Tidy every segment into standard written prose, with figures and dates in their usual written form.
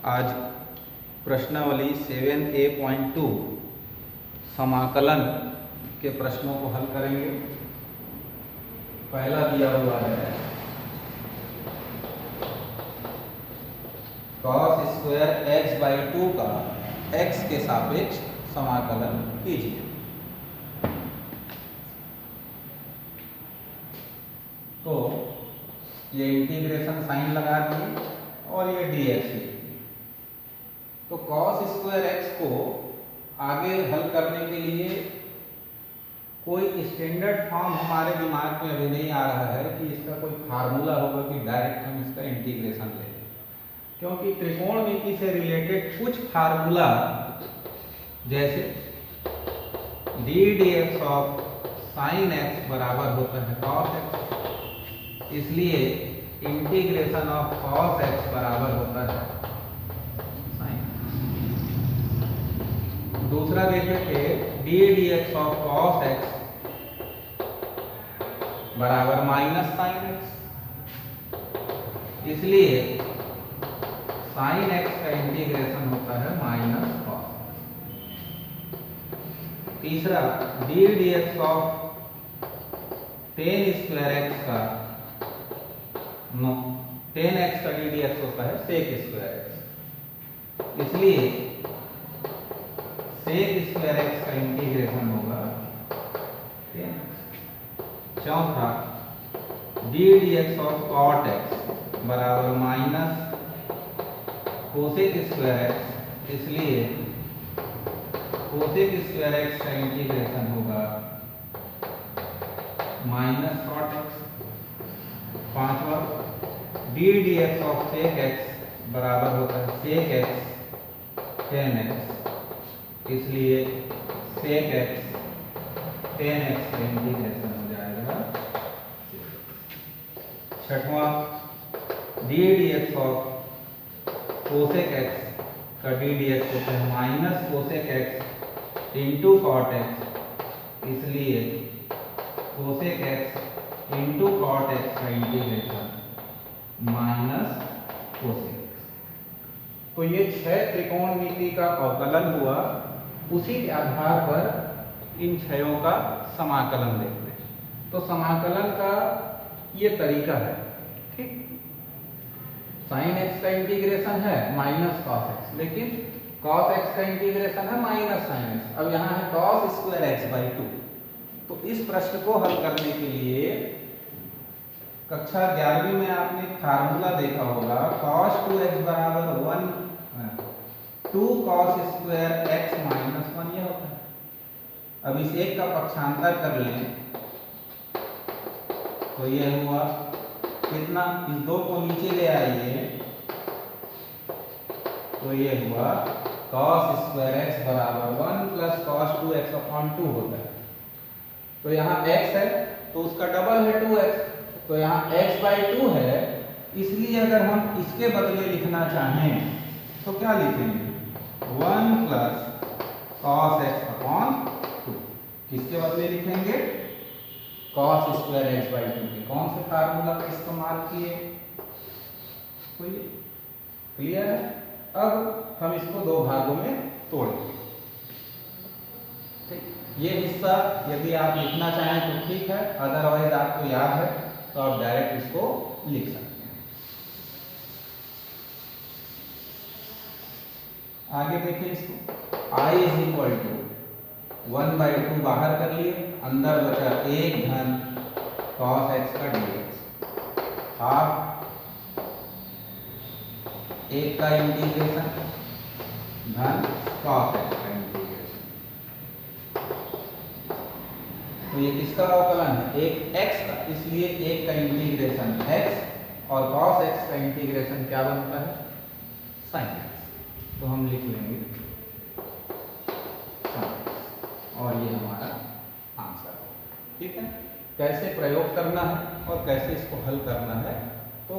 आज प्रश्नावली 7A.2 समाकलन के प्रश्नों को हल करेंगे। पहला दिया हुआ है cos स्क्वायर x/2 का x के सापेक्ष समाकलन कीजिए। तो ये इंटीग्रेशन साइन लगा दिए और ये dx लिख दिए। तो cos स्क्वायर x को आगे हल करने के लिए कोई स्टैंडर्ड फॉर्म हमारे दिमाग में अभी नहीं आ रहा है कि इसका कोई फार्मूला होगा कि डायरेक्ट हम इसका इंटीग्रेशन ले लें, क्योंकि त्रिकोणमिति से रिलेटेड कुछ फार्मूला जैसे d dx of sine x बराबर होता है cos x, इसलिए इंटीग्रेशन ऑफ cos x बराबर होता है साइन। दूसरा देखें कि d dx of cos x बराबर माइनस साइन x, इसलिए साइन x का इंटीग्रेशन होता है माइनस cos। तीसरा d dx of tan square x का tan x का d dx होता है sec स्क्वायर x, इसलिए sec स्क्वायर x का इंटीग्रेशन होगा tan x। चौथा d dx of cot x बराबर माइनस कोसेक स्क्वायर x, इसलिए कोसेक स्क्वायर x का इंटीग्रेशन होगा माइनस cot x। पांचवा d dx of sec x बराबर होता है sec x tan x, इसलिए sec x tan x का इंटीग्रेशन हो जाएगा। छठवां d dx of cosec x का d dx होता है minus cosec x into cot x, इसलिए cosec x into cot x का इंटीग्रेशन माइनस कोसेक x। तो ये 6 त्रिकोणमिति का अवकलन हुआ। उसी के आधार पर इन 6 का समाकलन देखते हैं। तो समाकलन का ये तरीका है, ठीक। साइन x का इंटीग्रेशन है माइनस cos x, लेकिन cos x का इंटीग्रेशन है माइनस साइन x। अब यहाँ है cos स्क्वायर x/2। तो इस प्रश्न को हल करने के लिए कक्षा 11वीं में आपने फार्मूला देखा होगा cos 2x बराबर 2 cos स्क्वायर x माइनस 1 यह होता है। अब इस एक का पक्षांतर कर लें तो यह हुआ कितना, इस 2 को नीचे ले आइए तो यह हुआ cos स्क्वायर x बराबर 1 प्लस cos 2x अपॉन 2 होता है। तो यहाँ x है तो उसका डबल है 2x, तो यहाँ x/2 है, इसलिए अगर हम इसके बदले लिखना चाहें तो क्या लिखेंगे 1 प्लस cos x अपॉन 2। किसके बदले लिखेंगे cos स्क्वायर x/2 के। कौन से फार्मूला का इस्तेमाल किए, तो ये क्लियर है। अब हम इसको 2 भागों में तोड़ेंगे, ठीक। ये हिस्सा यदि आप लिखना चाहें तो ठीक है, अदरवाइज आपको याद है तो आप डायरेक्ट इसको लिख सकते हैं। आगे देखिए इसको i इज इक्वल टू 1/2 बाहर कर लिए, अंदर बचा 1 धन cos x का dx हाफ 1 का इंटीग्रेशन धन cos x का इंटीग्रेशन। तो ये किसका अवकलन है, एक x का, इसलिए 1 का इंटीग्रेशन x और cos x का इंटीग्रेशन क्या बनता है sin x। तो हम लिख लेंगे और ये हमारा आंसर है, ठीक है। कैसे प्रयोग करना है और कैसे इसको हल करना है, तो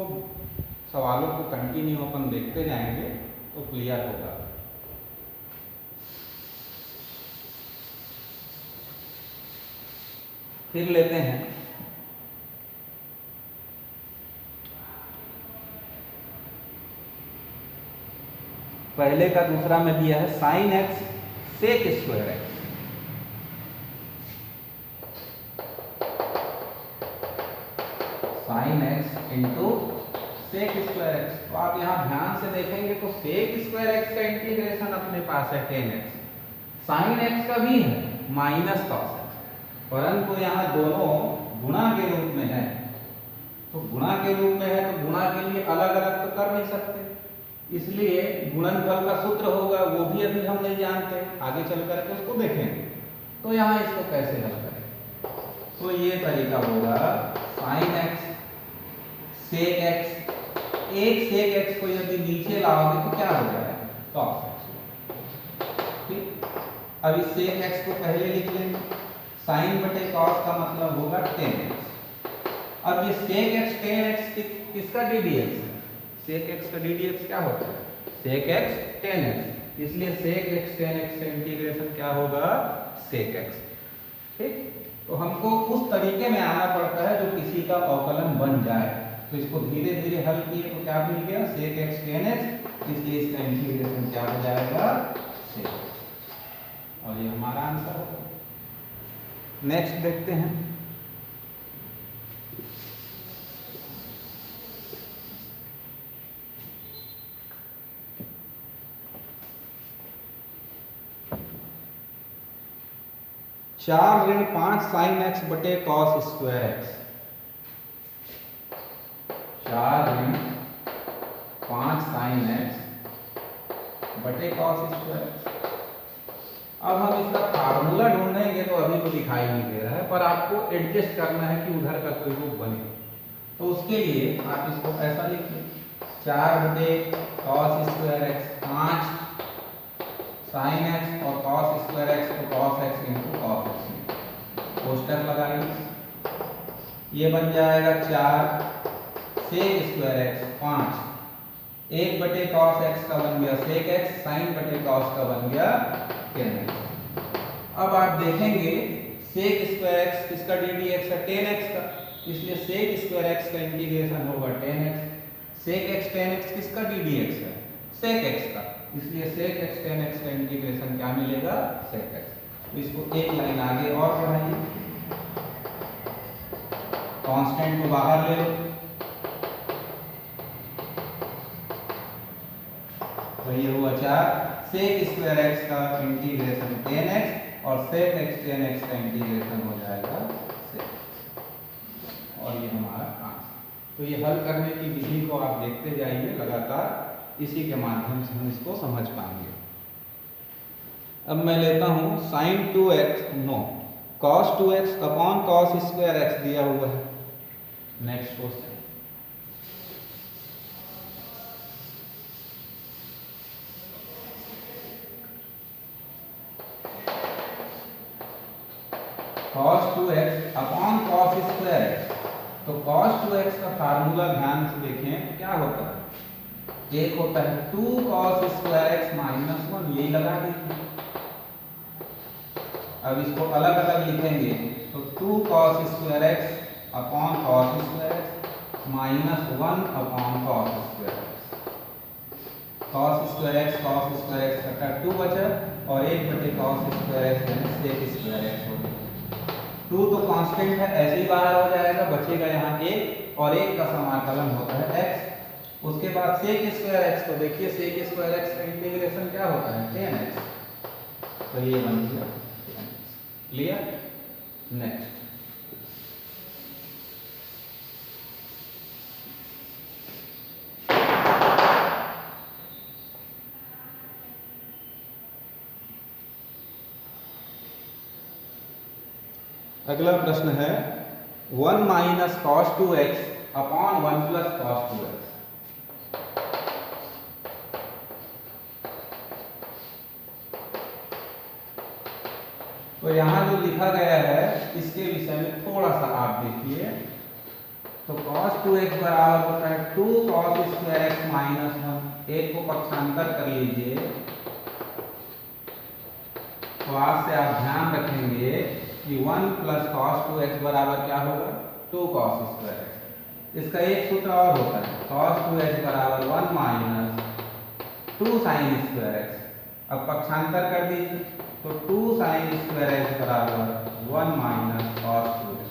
सवालों को कंटिन्यू अपन देखते जाएंगे तो क्लियर होगा। फिर लेते हैं पहले का दूसरा में दिया है sine x sec square x, sine x into sec square x. तो आप यहाँ ध्यान से देखेंगे तो सेक स्क्वायर एक्स का इंटीग्रेशन अपने पास है 10x, साइन एक्स का भी है माइनस कॉस एक्स, परंतु यहाँ दोनों गुणा के रूप में है। तो गुणा के रूप में है तो गुणा के लिए अलग अलग तो कर नहीं सकते, इसलिए गुणनफल का सूत्र होगा वो भी अभी हम नहीं जानते, आगे चल करके उसको देखेंगे। तो यहाँ इसको कैसे हल करें, तो ये तरीका होगा साइन एक्स सेक एक्स, एक सेक एक्स को यदि नीचे लाओगे तो क्या हो जाएगा कॉस एक्स। ठीक, अब इस सेक एक्स को पहले लिख लेंगे, साइन बटे कॉस का मतलब होगा 10x। अब ये सेक एक्स 10x किसका ddx है, सेक एक्स का ddx क्या होता है, सेक एक्स 10x, इसलिए सेक एक्स 10x का इंटीग्रेशन क्या होगा सेक एक्स। ठीक, तो हमको उस तरीके में आना पड़ता है जो किसी का अवकलन बन जाए। तो इसको धीरे धीरे हल किए तो क्या मिल गया सेक एक्स 10x, इसलिए इसका इंटीग्रेशन क्या हो जाएगा सेक एक्स, और ये हमारा आंसर होगा। नेक्स्ट देखते हैं, चार ऋण 5 साइन एक्स बटे कॉस स्क्वायर एक्स, 4 ऋण 5 साइन एक्स बटे कॉस स्क्वायर एक्स। अब हम इसका फार्मूला ढूंढेंगे तो अभी तो दिखाई नहीं दे रहा है, पर आपको एडजस्ट करना है कि उधर का कोई रूप बने। तो उसके लिए आप इसको ऐसा लिखिए, 4 बटे cos square X 5 sine X और कॉस स्क्वायर एक्स को cos X into cos X, कोष्टक लगाइए, ये बन जाएगा 4 सेक स्क्वायर एक्स 5, 1 बटे कॉस एक्स का बन गया सेक एक्स, साइन बटे कॉस का बन गया 10x। अब आप देखेंगे सेक स्क्वायर एक्स किसका ddx है 10x का, इसलिए सेक स्क्वायर एक्स का इंटीग्रेशन होगा 10x, सेक एक्स 10x किसका ddx है सेक एक्स का, इसलिए सेक एक्स 10x का इंटीग्रेशन क्या मिलेगा सेक एक्स। तो इसको एक लाइन आगे और बढ़ाइए, कांस्टेंट को बाहर ले लो, तो ये हुआ 4 सेक स्क्वायर एक्स का इंटीग्रेशन 10x और सेक एक्स 10x का इंटीग्रेशन हो जाएगा सेक, और ये हमारा आंसर। तो ये हल करने की विधि को आप देखते जाइए लगातार, इसी के माध्यम से हम इसको समझ पाएंगे। अब मैं लेता हूं sine 2x no cos 2x upon cos square x दिया हुआ है। Next question, cos 2x upon cos square x. तो cos 2x का फार्मूला ध्यान से देखें क्या होता है, एक होता है 2 cos स्क्वायर एक्स माइनस 1, यही लगा दीजिए। अब इसको अलग अलग लिखेंगे तो 2 cos square x upon cos square x minus 1 upon cos square x, cos square x का 2 बचा और 1 बटे cos स्क्वायर एक्स यानी सेक स्क्वायर एक्स हो गया। 2 तो कांस्टेंट है, ऐसे ही बाहर हो जाएगा, बचेगा यहाँ 1 और 1 का समाकलन होता है x। उसके बाद सेक स्क्वायर एक्स, तो देखिए सेक स्क्वायर एक्स का इंटीग्रेशन क्या होता है 10x, तो ये बन गया क्लियर। नेक्स्ट, अगला प्रश्न है 1 minus cos 2x upon 1 plus cos 2x। तो यहाँ जो लिखा गया है इसके विषय में थोड़ा सा आप देखिए, तो cos 2x बराबर होता है 2 cos स्क्वायर एक्स माइनस 1, एक को पक्षांतर कर लीजिए। तो आज से आप ध्यान रखेंगे कि 1 प्लस cos 2x बराबर क्या होगा 2 cos स्क्वायर एक्स। इसका एक सूत्र और होता है cos 2x बराबर 1 माइनस 2 साइन स्क्वायर एक्स। अब पक्षांतर कर दीजिए तो 2 साइन स्क्वायर एक्स बराबर 1 माइनस कॉस 2x,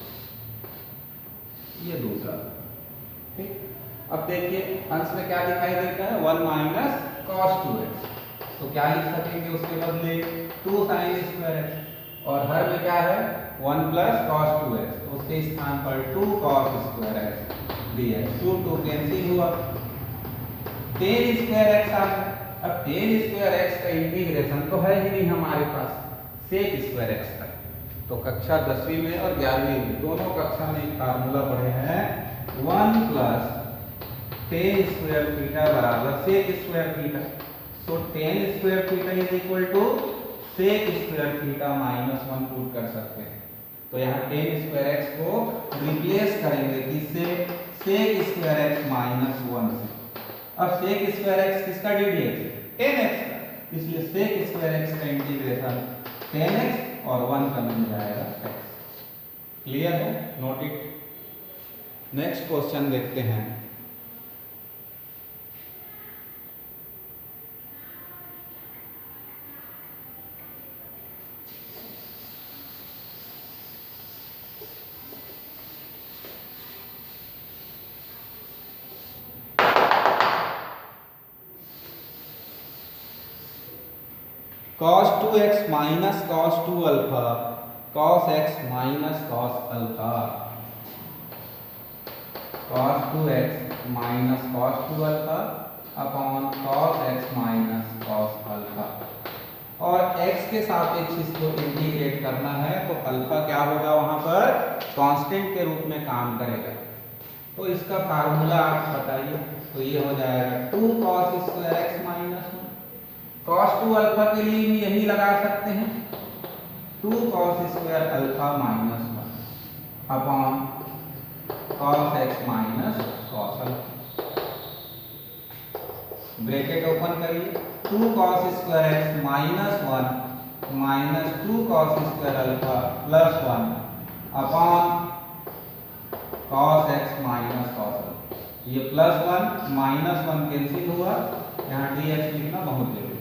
ये दूसरा। ठीक, अब देखिए अंश में क्या दिखाई देता है 1 माइनस कॉस 2x, तो क्या लिख सकेंगे उसके बदले 2 साइन स्क्वायर एक्स, और हर में क्या है 1 प्लस कॉस 2x, तो उसके स्थान पर 2 cos square x dx। 2 2 cancel हुआ, 10 स्क्वायर एक्स आ गया। अब 10 स्क्वायर एक्स का इंटीग्रेशन तो है ही नहीं हमारे पास, सेक स्क्वायर एक्स का। तो कक्षा 10वीं में और 11वीं में दोनों कक्षा में एक फार्मूला पढ़े हैं 1 प्लस 10 स्क्वायर थीटा बराबर सेक स्क्वायर थीटा। तो 10 square theta is equal to sec square theta minus 1 put कर सकते हैं। तो यहाँ 10 स्क्वायर एक्स को रिप्लेस करेंगे किससे, सेक स्क्वायर एक्स माइनस 1 से। अब सेक स्क्वायर एक्स किसका डी डी एक्स, 10x का, इसलिए सेक स्क्वायर एक्स का इंटीग्रेशन 10x और 1 का मिल जाएगा x। क्लियर है, नोट इट। नेक्स्ट क्वेश्चन देखते हैं। cos 2x minus cos 2 alpha cos x minus cos alpha, cos 2x minus cos 2 alpha upon cos x minus cos alpha. और x के सापेक्ष इसको इंटीग्रेट करना है तो अल्फा क्या होगा, वहां पर कांस्टेंट के रूप में काम करेगा। तो इसका फार्मूला आप बताइए, तो ये हो जाएगा 2 cos square x minus 1। cos 2 alpha के लिए भी यही लगा सकते हैं 2 cos square alpha minus 1 upon cos x minus cos alpha. Bracket open करिए, 2 cos square x minus 1 minus 2 cos square alpha plus 1 upon cos x minus cos alpha. ये plus 1 minus 1 cancel हुआ, यहाँ dx लिखना बहुत जरूरी है।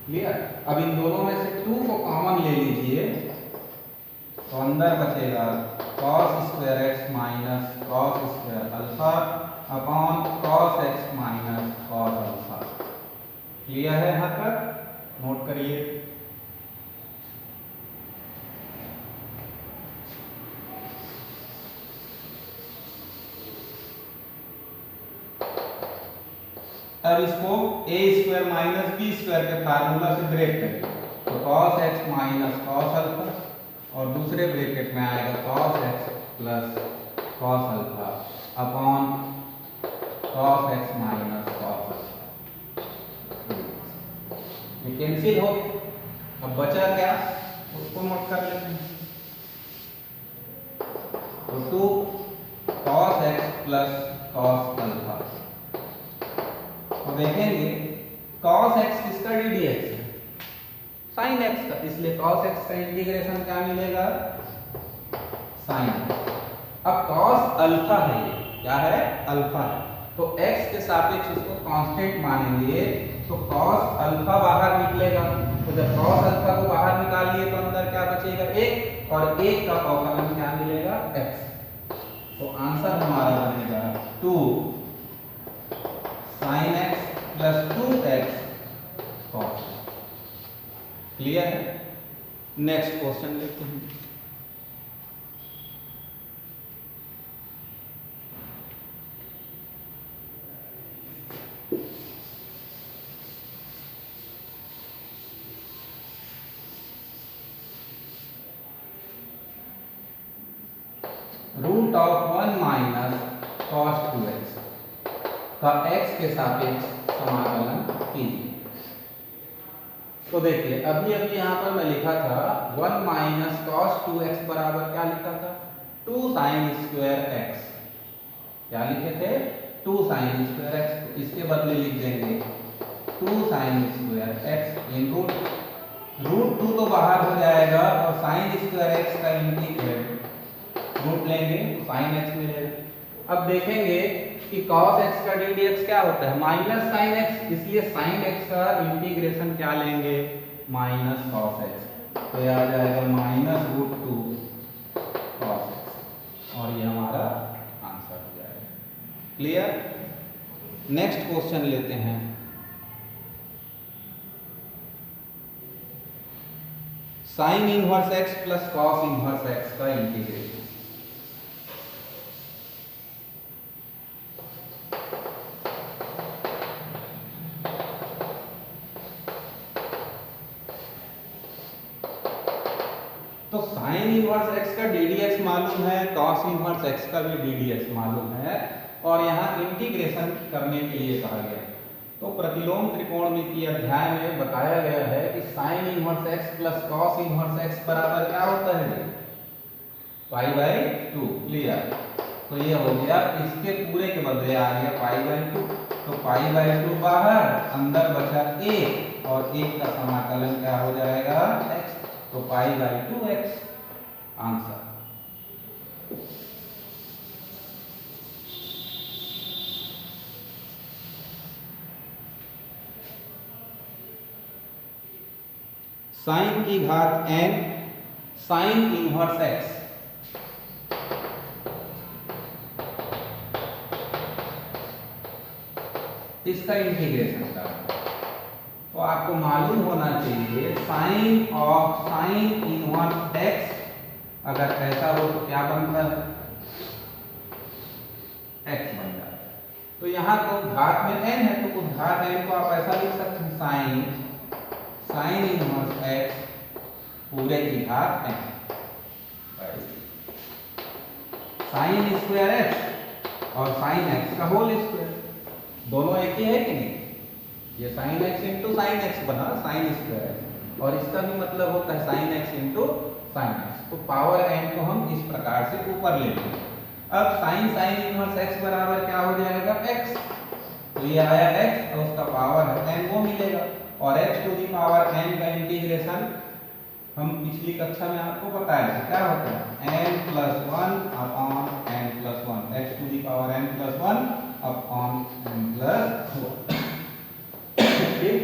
Clear. अब इन दोनों में से 2 को कॉमन ले लीजिए तो अंदर बचेगा cos square x minus cos square alpha upon cos x minus cos alpha. Clear है यहाँ तक, नोट करिए। अब इसको a square minus b square के फार्मूला से ब्रेक करें तो cos x minus cos alpha और दूसरे ब्रैकेट में आएगा cos x plus cos alpha upon cos x minus cos alpha. ये कैंसिल हो गया, अब बचा क्या उसको नोट कर लेते हैं। तो 2 cos x plus cos alpha, तो देखेंगे cos x किसका डी डी एक्स है, sin x का, इसलिए cos x का इंटीग्रेशन क्या मिलेगा sin x। अब cos अल्फा है, ये क्या है अल्फा है, तो x के सापेक्ष इसको कांस्टेंट मानेंगे तो cos अल्फा बाहर निकलेगा। तो जब cos अल्फा को बाहर निकाल लिए तो अंदर क्या बचेगा 1, और 1 का अवकलन क्या मिलेगा x। तो आंसर हमारा बनेगा 2 sin x plus 2x cos। Clear है, नेक्स्ट क्वेश्चन लेते हैं। Root of 1 minus cos 2x का x के सापेक्ष समाकलन कीजिए। तो देखिए अभी अभी यहाँ पर मैं लिखा था 1 माइनस cos 2x बराबर क्या लिखा था 2 sin स्क्वायर x। क्या लिखे थे 2 sin स्क्वायर x, तो इसके बदले लिख देंगे 2 sin स्क्वायर x इन रूट 2 तो बाहर हो जाएगा और sin स्क्वायर x का इंटीग्रेट रूट लेंगे तो sin x मिलेगा। अब देखेंगे कि cos x का डी डी एक्स क्या होता है, माइनस साइन एक्स, इसलिए साइन एक्स का इंटीग्रेशन क्या लेंगे, माइनस cos x, तो ये आ जाएगा -√2 cos x, और ये हमारा आंसर हो जाएगा। क्लियर। नेक्स्ट क्वेश्चन लेते हैं। Sign inverse x plus cos inverse x का इंटीग्रेशन। तो साइन इनवर्स x का ddx मालूम है, कॉस इनवर्स x का भी ddx मालूम है, और यहाँ इंटीग्रेशन करने के लिए कहा गया। तो प्रतिलोम त्रिकोणमितीय अध्याय में बताया गया है कि sign inverse x plus cos inverse x बराबर क्या होता है, π/2। क्लियर। तो ये हो गया, इसके पूरे के बदले आ गया π/2, तो π/2 बाहर, अंदर बचा 1, और 1 का समाकलन क्या हो जाएगा, x, तो π/2x आंसर। साइन की घात n साइन इनवर्स x, इसका इंटीग्रेशन करना। तो आपको मालूम होना चाहिए sine of sine inverse x अगर ऐसा हो तो क्या बनता है, x बन जाता है। तो यहाँ तो घात में n है, तो उस घात n को आप ऐसा लिख सकते हैं, साइन इनवर्स x पूरे की घात n, साइन स्क्वायर x और साइन x का होल स्क्वायर, दोनों एक ही है कि नहीं, ये sine x into sine x बना साइन स्क्वायर x, और इसका भी मतलब होता है sine x into sine x. तो पावर n को हम इस प्रकार से ऊपर ले लेंगे। अब साइन साइन इनवर्स x बराबर क्या हो जाएगा, x, तो ये आया x और उसका पावर है n, वो मिलेगा, और x to the power n का इंटीग्रेशन हम पिछली कक्षा में आपको बताया था क्या होता है, n+1 upon n+1, x to the power n+1 upon n+1। ठीक।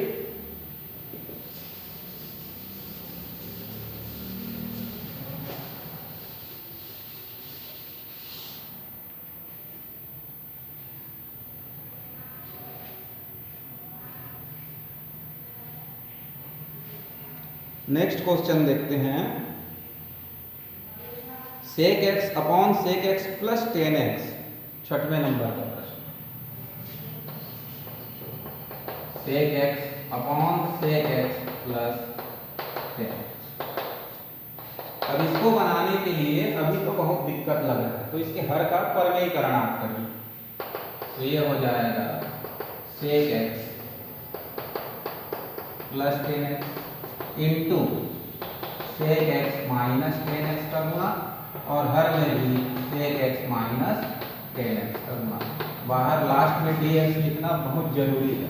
नेक्स्ट क्वेश्चन देखते हैं, sec X upon sec x plus 10x, 6वें नंबर का प्रश्न। Sec X upon sec x plus 10x। अब इसको बनाने के लिए अभी तो बहुत दिक्कत लग रहा है, तो इसके हर का परमेयीकरण आप करिए, तो ये हो जाएगा sec x plus 10x into sec x minus 10x का गुणा, और हर में भी सेक एक्स माइनस 10x का गुणा। बाहर लास्ट में dx लिखना बहुत जरूरी है,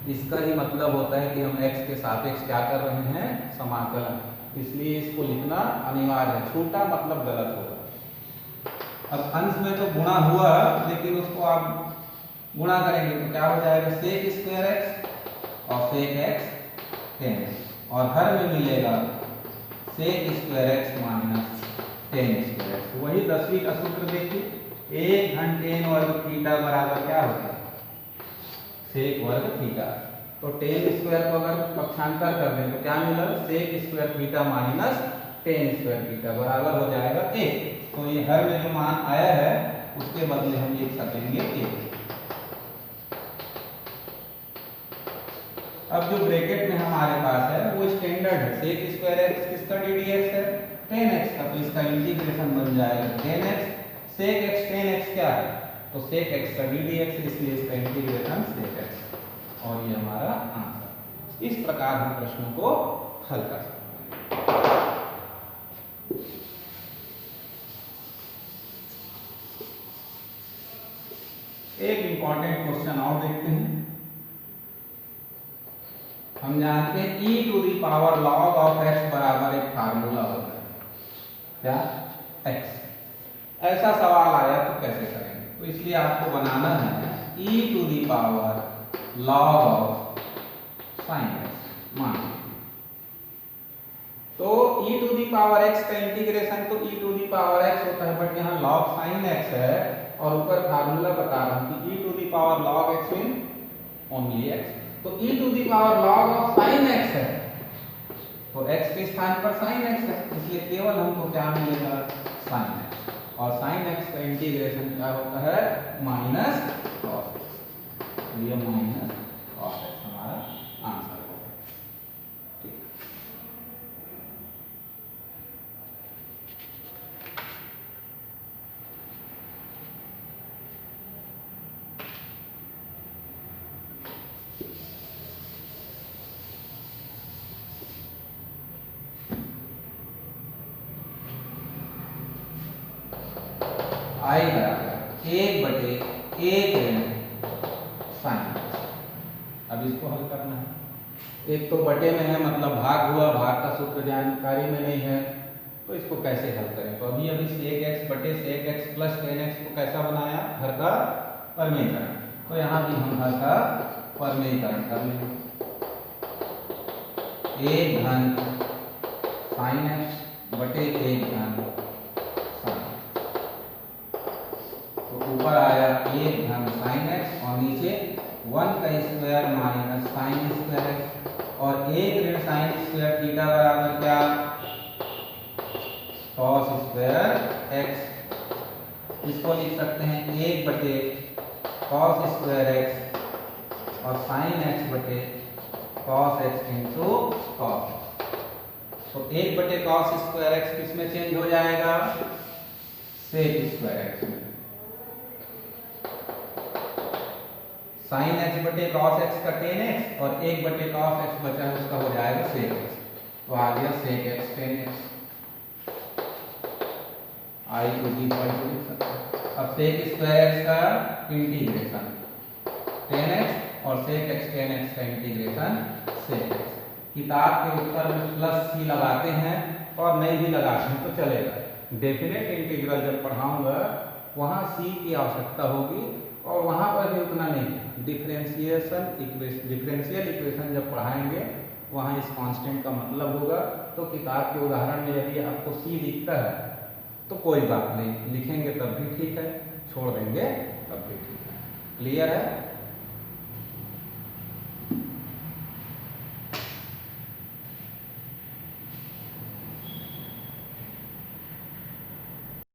इसका ही मतलब होता है कि हम x के सापेक्ष क्या कर रहे हैं, समाकलन, इसलिए इसको लिखना अनिवार्य है, छूटा मतलब गलत होगा। अब अंश में तो गुणा हुआ, लेकिन उसको आप गुणा करेंगे तो क्या हो जाएगा, सेक स्क्वायर एक्स और सेक एक्स 10x, और हर में मिलेगा sec square x minus 10 square x. वही 10वीं का सूत्र देखिए, 1 घन 10 वर्ग थीटा बराबर क्या होता है, सेक वर्ग थीटा। तो 10 स्क्वायर को अगर पक्षांतर कर दें तो क्या मिला, sec square theta minus 10 square theta बराबर हो जाएगा 1। तो ये हर में जो मान आया है उसके बदले हम लिख सकेंगे 1। अब जो ब्रैकेट में हमारे पास है वो स्टैंडर्ड है, सेक स्क्वायर एक्स किसका ddx है, 10x का, तो इसका इंटीग्रेशन बन जाएगा 10x। सेक एक्स 10x क्या है, तो सेक एक्स का ddx, इसलिए इसका इंटीग्रेशन सेक एक्स, और ये हमारा आंसर। इस प्रकार हम प्रश्नों को हल कर सकते हैं। एक इंपॉर्टेंट क्वेश्चन और देखते हैं। हम जानते हैं e to the power log of x बराबर एक फार्मूला होता है, क्या, x। ऐसा सवाल आया तो कैसे करेंगे, तो इसलिए आपको बनाना है e to the power log of sine x मान लीजिए। तो e to the power x का इंटीग्रेशन तो e to the power x होता है, बट यहाँ log साइन x है और ऊपर फार्मूला बता रहा हूँ कि e to the power log x mean only x। तो e to the power log of sine x है, तो x के स्थान पर साइन x है, इसलिए केवल हमको क्या मिलेगा साइन x, और साइन x का इंटीग्रेशन क्या होता है माइनस कॉस x, ये माइनस कॉस x हमारा आंसर होगा। ठीक, आई बराबर 1/1 ऋण साइन। अब इसको हल करना है। एक तो बटे में है मतलब भाग हुआ, भाग का सूत्र जानकारी में नहीं है, तो इसको कैसे हल करें। तो अभी sec x बटे sec x plus tan x को कैसा बनाया, घर का परमेयीकरण। तो यहाँ भी हम घर का परमेयीकरण कर लेंगे। 1 घन साइन x बटे 1 घन साइन, तो ऊपर आया 1 घन साइन x और नीचे 1 का square minus sign square x, और 1 ऋण साइन स्क्वायर थीटा बराबर क्या कॉस स्क्वायर x। इसको लिख सकते हैं 1 बटे कॉस स्क्वायर x और साइन x बटे cos x into cos x। तो 1 बटे कॉस स्क्वायर x किस में चेंज हो जाएगा सेक स्क्वायर x में। साइन x बटे कॉस x का टेन x और 1 बटे कॉस x बचा है उसका हो जाएगा सेक x, तो आ गया सेक x टेन x। आई को डी पर लिख सकते हैं। अब सेक स्क्वायर x का इंटीग्रेशन टेन x और सेक x टेन x का इंटीग्रेशन सेक x। किताब के उत्तर में प्लस सी लगाते हैं और नहीं भी लगाते हैं तो चलेगा। डेफिनेट इंटीग्रल जब पढ़ाऊंगा वहाँ सी की आवश्यकता होगी, और वहाँ पर भी उतना नहीं। डिफरेंशियल इक्वेशन जब पढ़ाएंगे वहाँ इस कांस्टेंट का मतलब होगा। तो किताब के उदाहरण में यदि आपको सी दिखता है तो कोई बात नहीं, लिखेंगे तब भी ठीक है, छोड़ देंगे तब भी ठीक है। क्लियर है।